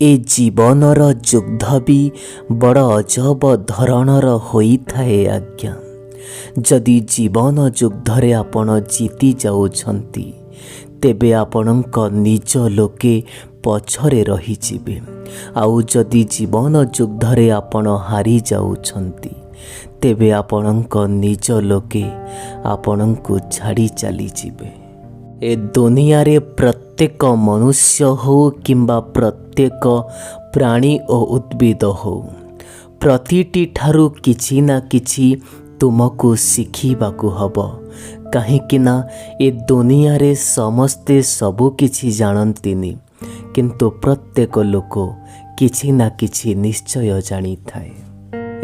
ए जीवनर युद्ध भी बड़ अजब धरणर होइथाए आज्ञा। जदि जीवन युद्धरे आपण जीति जाउछंती तेबे आपणक निज लोके पछरे रहिजिबे। आउ जदि जीवन युद्धरे आपण हारि जाउछंती तेबे आपणक निज लोके आपणको छाड़ी चली जिबे। ए दुनिया रे प्रत्येक मनुष्य हो किंबा प्रत्येक प्राणी और उद्भिद हो प्रतिटी ठारू किछि ना किछि तुमको शिखिबाकू हबो। कहीं ना ए दुनिया रे समस्ते सबु किछि जानंतिनी किंतु प्रत्येक लोक किछि ना किछि निश्चय जानी थाए।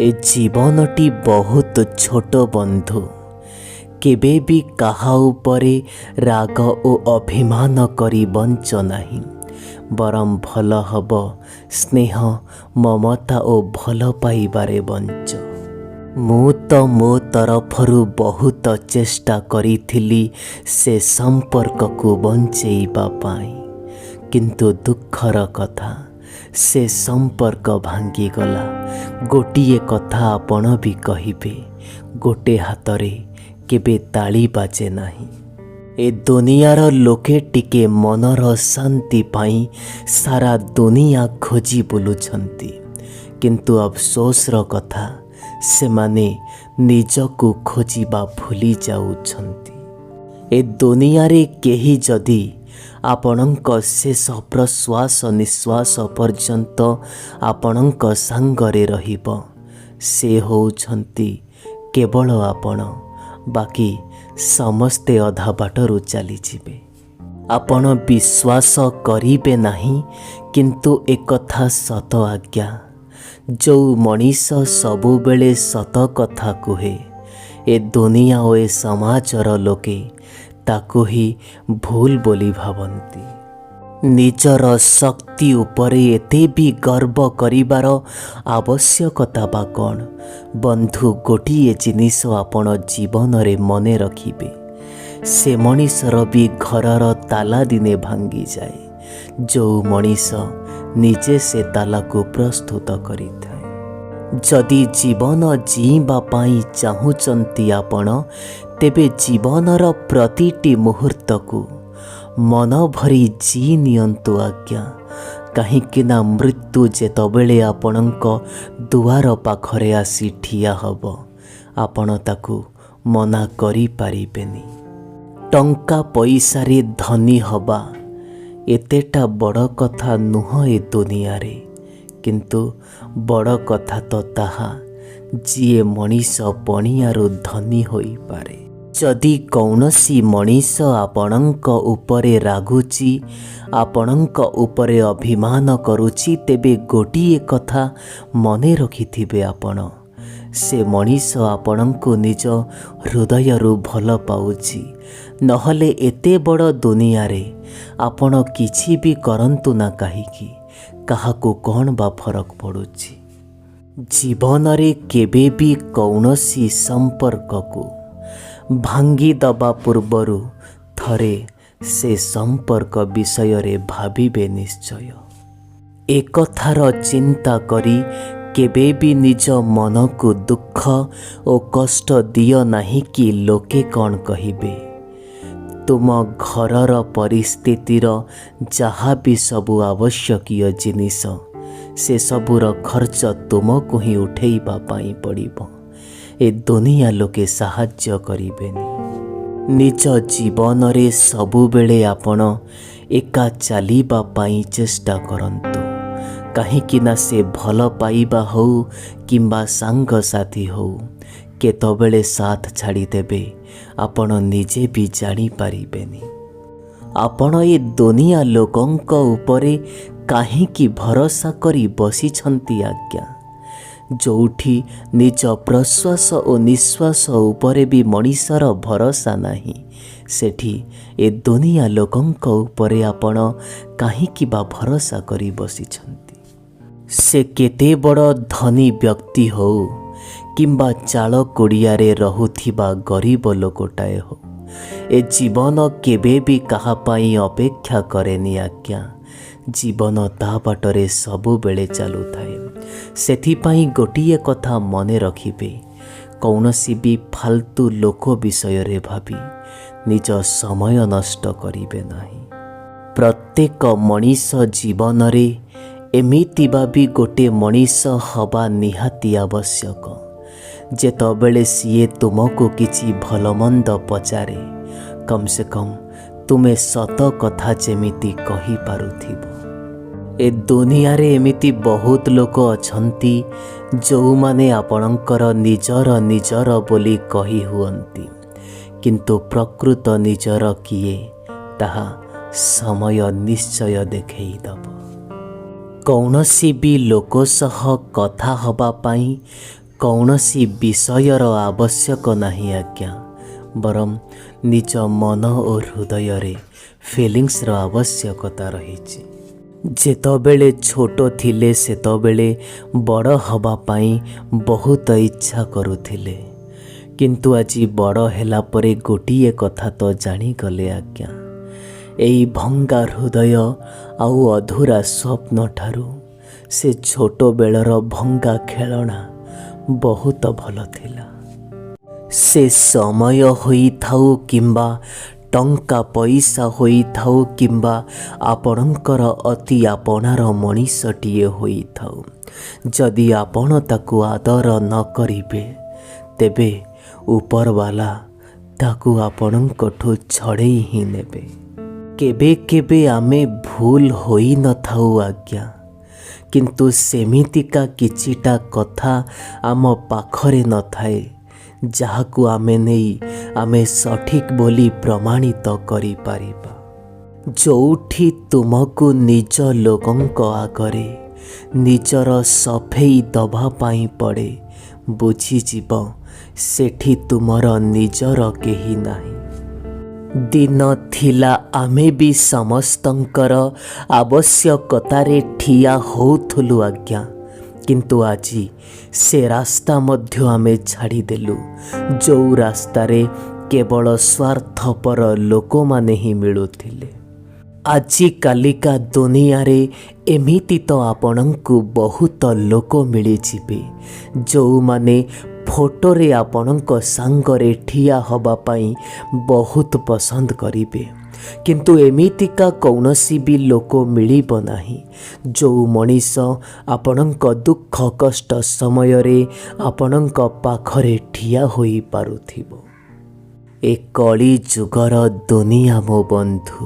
ए जीवनटी बहुत छोट बंधु। केबे भी काहा उपरे राग ओ अभिमान करी बंच नाही, बरम भल हब स्नेह ममता ओ भल पाइबारे बंच। मु तो मो तरफरु बहुत चेष्टा करिथिली से संपर्क को बंचेइबा पाई, किंतु दुखर कथा से संपर्क भांगी गला। गोटिए कथा आपण भी कहिबे, गोटे हातरे केबे ताली बाजे नाही। ए दुनियार लोके टिके मनर शांति पाई सारा दुनिया खोजी बुलुछंती, किंतु अफसोसर कथा सेमाने निजको खोजिबा भूली जाउछंती। ए दुनिया रे केही जदि आपणक शेष प्रश्वास निश्वास पर्यंत आपणक सांगरे रहिब, से होउछंती केवल आपण। बाकी समस्ते अधा बाटरू चली जिबे। आपण विश्वास करिबे नाही, किंतु एक कथा सत आज्ञा, जो मनीष सबु बेले सत कथा कुहे ए दुनिया ओ ए समाजर लोके ताकू ही भूल बोली भावंती। निजर शक्ति उपरे एते भी गर्व करिबार आवश्यकता बा कौन? बंधु, गोटिए जिनिस आपण जीवन रे मने रखिबे, से मनीषर भी घरर ताला दिने भांगी जाए जो मनीष निजे से ताला को प्रस्तुत करिथाए। जदि जीवन जीवा पाई चाहुचंती आपण, तेबे जीवनर प्रतिटी मुहूर्त को मन भरी जी नियंतु आज्ञा। कहीं ना मृत्यु जेतबेले आपणक दुआर पाखरे आसी ठिया हब, आपण ताकू मना करि पारिबेनी। टंका पैसा रे धनी हबा एतेटा बड़ कथा नुह ए दुनिया रे, किंतु बड़ कथा तो ताहा जिए मनीष पणियारू धनी होई पारे। जदि कौनसी मनीष आपणक उपरे रागुची, आपणक उपरे अभिमान करुची, तेबे गोटिए कथा मने रखिथिबे आपण, से मनीष आपणको निज हृदयरू भल पाउची। नहले एते बड़ दुनिया रे आपण किछि भी करंतु ना काहीकि, काहाको कौन बा फरक पड़ुची। जीवन रे केबे भी कौनसी संपर्क को भांगी दबा पूर्वरु थरे से संपर्क विषय रे भाबिबे निश्चय। एक कथार चिंता करी केबे भी निज मन को दुख और कष्ट दियो नाही कि लोके कौन कहिबे। तुम घरर परिस्थितिर जहाँ भी सबु आवश्यकीय जिनिस से सबुर खर्च तुमको ही उठेइबा पाई पड़िबो। ए दुनिया लोके साहाଯ୍ୟ करिबेनी। निज जीवन रे सबु बेले आपण एका चलीबा पाई चेष्टा करंतु, कहीं ना से भल पाइबा हो किंबा सांग साथी हो केतबेले साथ छाड़ी देबे आपण निजे भी जानी पारिबेनी। आपण ए दुनिया लोकंक उपरे काहे की भरोसा करी बसी छंती आज्ञा। जोठी निज प्रश्वास और निश्वास उपरे भी मनीषर भरोसा नाही, सेठी ए दुनिया लोकंक उपरे आपण काहे की बा भरोसा करी बसी छंती। से केते बड़ धनी व्यक्ति हो किंबा चाल कोड़िया रे रहुथिबा गरीब लोकटाए हो, ए जीवन केबे भी कहा पाई अपेक्षा करेनी आज्ञा। ଜୀବନ ତା ବାଟରେ ସବୁବେଳେ ଚାଲୁଥାଏ। ସେଥିପାଇଁ ଗୋଟିଏ କଥା ମନେ ରଖିବେ, କୌଣସି ବି ଫାଲତୁ ଲୋକ ବିଷୟରେ ଭାବି ନିଜ ସମୟ ନଷ୍ଟ କରିବେ ନାହିଁ। ପ୍ରତ୍ୟେକ ମଣିଷ ଜୀବନରେ ଏମିତି ବି ଗୋଟେ ମଣିଷ ହେବା ନିହାତି ଆବଶ୍ୟକ, ଯେତେବେଳେ ସିଏ ତୁମକୁ କିଛି ଭଲ ମନ୍ଦ ପଚାରେ କମ୍ ସେ କମ୍ ତୁମେ ସତ କଥା ଯେମିତି କହିପାରୁଥିବ। ଏ ଦୁନିଆରେ ଏମିତି ବହୁତ ଲୋକ ଅଛନ୍ତି ଯେଉଁମାନେ ଆପଣଙ୍କର ନିଜର ବୋଲି କହି ହୁଅନ୍ତି, କିନ୍ତୁ ପ୍ରକୃତ ନିଜର କିଏ ତାହା ସମୟ ନିଶ୍ଚୟ ଦେଖେଇଦେବ। କୌଣସି ବି ଲୋକ ସହ କଥା ହେବା ପାଇଁ କୌଣସି ବିଷୟର ଆବଶ୍ୟକ ନାହିଁ ଆଜ୍ଞା, ବରଂ ନିଜ ମନ ଓ ହୃଦୟରେ ଫିଲିଂସର ଆବଶ୍ୟକତା ରହିଛି। ଯେତେବେଳେ ଛୋଟ ଥିଲେ ସେତେବେଳେ ବଡ଼ ହେବା ପାଇଁ ବହୁତ ଇଚ୍ଛା କରୁଥିଲେ, କିନ୍ତୁ ଆଜି ବଡ଼ ହେଲା ପରେ ଗୋଟିଏ କଥା ତ ଜାଣିଗଲେ ଆଜ୍ଞା, ଏଇ ଭଙ୍ଗା ହୃଦୟ ଆଉ ଅଧୁରା ସ୍ୱପ୍ନ ଠାରୁ ସେ ଛୋଟ ବେଳର ଭଙ୍ଗା ଖେଳଣା ବହୁତ ଭଲ ଥିଲା। ସେ ସମୟ ହୋଇଥାଉ କିମ୍ବା ଟଙ୍କା ପଇସା ହୋଇଥାଉ କିମ୍ବା ଆପଣଙ୍କର ଅତି ଆପଣାର ମଣିଷଟିଏ ହୋଇଥାଉ, ଯଦି ଆପଣ ତାକୁ ଆଦର ନ କରିବେ ତେବେ ଉପରବାଲା ତାକୁ ଆପଣଙ୍କଠୁ ଛଡ଼େଇ ହିଁ ନେବେ। କେବେ କେବେ ଆମେ ଭୁଲ ହୋଇନଥାଉ ଆଜ୍ଞା, କିନ୍ତୁ ସେମିତିକା କିଛିଟା କଥା ଆମ ପାଖରେ ନଥାଏ ଯାହାକୁ ଆମେ ନେଇ ଆମେ ସଠିକ୍ ବୋଲି ପ୍ରମାଣିତ କରିପାରିବା। ଯେଉଁଠି ତୁମକୁ ନିଜ ଲୋକଙ୍କ ଆଗରେ ନିଜର ସଫେଇ ଦେବା ପାଇଁ ପଡ଼େ, ବୁଝିଯିବ ସେଠି ତୁମର ନିଜର କେହି ନାହିଁ। ଦିନ ଥିଲା ଆମେ ବି ସମସ୍ତଙ୍କର ଆବଶ୍ୟକତାରେ ଠିଆ ହେଉଥିଲୁ ଆଜ୍ଞା, କିନ୍ତୁ ଆଜି ସେ ରାସ୍ତା ମଧ୍ୟ ଆମେ ଛାଡ଼ିଦେଲୁ ଯେଉଁ ରାସ୍ତାରେ କେବଳ ସ୍ୱାର୍ଥପର ଲୋକମାନେ ହିଁ ମିଳୁଥିଲେ। ଆଜିକାଲିକା ଦୁନିଆରେ ଏମିତି ତ ଆପଣଙ୍କୁ ବହୁତ ଲୋକ ମିଳିଯିବେ ଯେଉଁମାନେ ଫଟୋରେ ଆପଣଙ୍କ ସାଙ୍ଗରେ ଠିଆ ହେବା ପାଇଁ ବହୁତ ପସନ୍ଦ କରିବେ, କିନ୍ତୁ ଏମିତିକା କୌଣସି ବି ଲୋକ ମିଳିବ ନାହିଁ ଯେଉଁ ମଣିଷ ଆପଣଙ୍କ ଦୁଃଖ କଷ୍ଟ ସମୟରେ ଆପଣଙ୍କ ପାଖରେ ଠିଆ ହୋଇପାରୁଥିବ। ଏ କଳି ଯୁଗର ଦୁନିଆ ମୋ ବନ୍ଧୁ,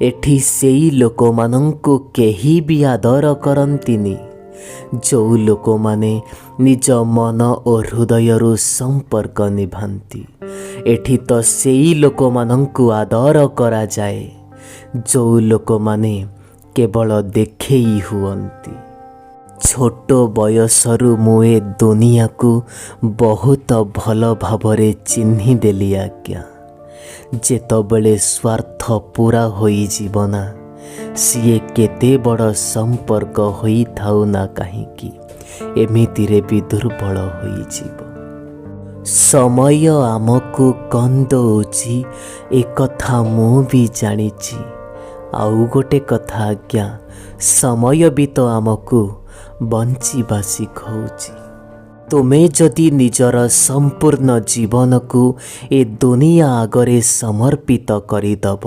ଏଠି ସେଇ ଲୋକମାନଙ୍କୁ କେହି ବି ଆଦର କରନ୍ତିନି ଯେଉଁ ଲୋକମାନେ ନିଜ ମନ ଓ ହୃଦୟରୁ ସମ୍ପର୍କ ନିଭାନ୍ତି। ଏଠି ତ ସେଇ ଲୋକମାନଙ୍କୁ ଆଦର କରାଯାଏ ଯେଉଁ ଲୋକମାନେ କେବଳ ଦେଖେଇ ହୁଅନ୍ତି। ଛୋଟ ବୟସରୁ ମୁଁ ଏ ଦୁନିଆକୁ ବହୁତ ଭଲ ଭାବରେ ଚିହ୍ନିଦେଲି ଆଜ୍ଞା। ଯେତେବେଳେ ସ୍ୱାର୍ଥ ପୁରା ହୋଇଯିବ ନା, ସିଏ କେତେ ବଡ଼ ସମ୍ପର୍କ ହୋଇଥାଉ ନା କାହିଁକି ଏମିତିରେ ବି ଦୁର୍ବଳ ହୋଇଯିବ। ସମୟ ଆମକୁ କନ୍ଦଉଛି ଏକଥା ମୁଁ ବି ଜାଣିଛି। ଆଉ ଗୋଟେ କଥା ଆଜ୍ଞା, ସମୟ ବି ତ ଆମକୁ ବଞ୍ଚିବା ଶିଖଉଛି। ତୁମେ ଯଦି ନିଜର ସମ୍ପୂର୍ଣ୍ଣ ଜୀବନକୁ ଏ ଦୁନିଆ ଆଗରେ ସମର୍ପିତ କରିଦେବ,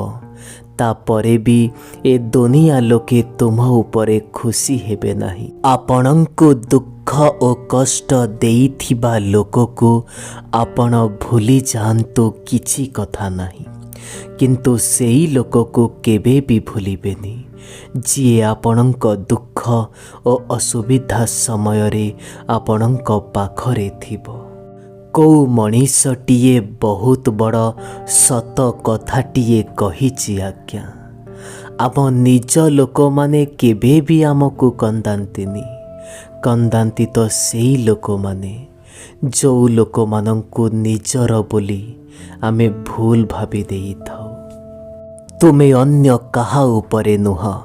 ତାପରେ ବି ଏ ଦୁନିଆ ଲୋକେ ତୁମ ଉପରେ ଖୁସି ହେବେ ନାହିଁ। ଆପଣଙ୍କୁ ଦୁଃଖ ଓ କଷ୍ଟ ଦେଇଥିବା ଲୋକକୁ ଆପଣ ଭୁଲି ଯାଆନ୍ତୁ, କିଛି କଥା ନାହିଁ, କିନ୍ତୁ ସେଇ ଲୋକକୁ କେବେ ବି ଭୁଲିବେନି ଯିଏ ଆପଣଙ୍କ ଦୁଃଖ ଓ ଅସୁବିଧା ସମୟରେ ଆପଣଙ୍କ ପାଖରେ ଥିବ। କେଉଁ ମଣିଷଟିଏ ବହୁତ ବଡ଼ ସତ କଥାଟିଏ କହିଛି ଆଜ୍ଞା, ଆମ ନିଜ ଲୋକମାନେ କେବେ ବି ଆମକୁ କନ୍ଦାନ୍ତିନି, କନ୍ଦାନ୍ତି ତ ସେଇ ଲୋକମାନେ ଯେଉଁ ଲୋକମାନଙ୍କୁ ନିଜର ବୋଲି ଆମେ ଭୁଲ ଭାବି ଦେଇଥାଉ। ତୁମେ ଅନ୍ୟ କାହା ଉପରେ ନୁହଁ,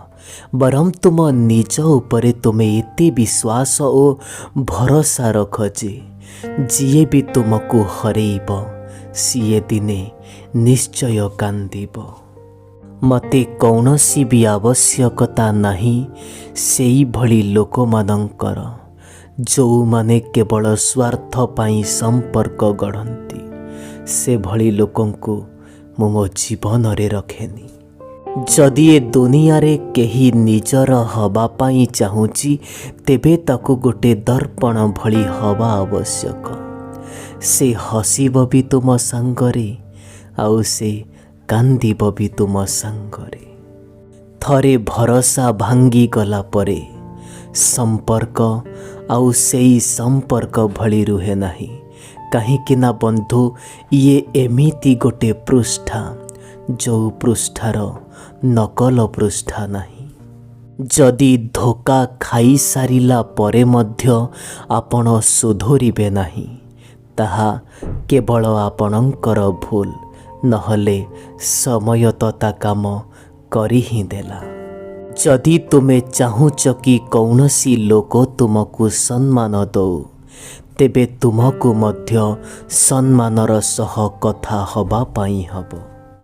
ବରଂ ତୁମ ନିଜ ଉପରେ ତୁମେ ଏତେ ବିଶ୍ୱାସ ଓ ଭରସା ରଖ ଯେ ଯିଏ ବି ତୁମକୁ ହରେଇବ ସିଏ ଦିନେ ନିଶ୍ଚୟ କାନ୍ଦିବ। ମୋତେ କୌଣସି ବି ଆବଶ୍ୟକତା ନାହିଁ ସେଇଭଳି ଲୋକମାନଙ୍କର ଯେଉଁମାନେ କେବଳ ସ୍ୱାର୍ଥ ପାଇଁ ସମ୍ପର୍କ ଗଢ଼ନ୍ତି। ସେଭଳି ଲୋକଙ୍କୁ ମୁଁ ମୋ ଜୀବନରେ ରଖେନି। ଯଦି ଏ ଦୁନିଆରେ କେହି ନିଜର ହେବା ପାଇଁ ଚାହୁଁଛି ତେବେ ତାକୁ ଗୋଟେ ଦର୍ପଣ ଭଳି ହେବା ଆବଶ୍ୟକ। ସେ ହସିବ ବି ତୁମ ସାଙ୍ଗରେ ଆଉ ସେ କାନ୍ଦିବ ବି ତୁମ ସାଙ୍ଗରେ। ଥରେ ଭରସା ଭାଙ୍ଗିଗଲା ପରେ ସମ୍ପର୍କ ଆଉ ସେଇ ସମ୍ପର୍କ ଭଳି ରୁହେ ନାହିଁ। କାହିଁକି ନା ବନ୍ଧୁ, ଇଏ ଏମିତି ଗୋଟେ ପୃଷ୍ଠା ଯେଉଁ ପୃଷ୍ଠାର ନକଲ ପୃଷ୍ଠା ନାହିଁ। ଯଦି ଧୋକା ଖାଇସାରିଲା ପରେ ମଧ୍ୟ ଆପଣ ସୁଧୁରିବେ ନାହିଁ ତାହା କେବଳ ଆପଣଙ୍କର ଭୁଲ, ନହେଲେ ସମୟ ତ ତା କାମ କରି ହିଁ ଦେଲା। ଯଦି ତୁମେ ଚାହୁଁଛ କି କୌଣସି ଲୋକ ତୁମକୁ ସମ୍ମାନ ଦେଉ ତେବେ ତୁମକୁ ମଧ୍ୟ ସମ୍ମାନର ସହ କଥା ହେବା ପାଇଁ ହେବ।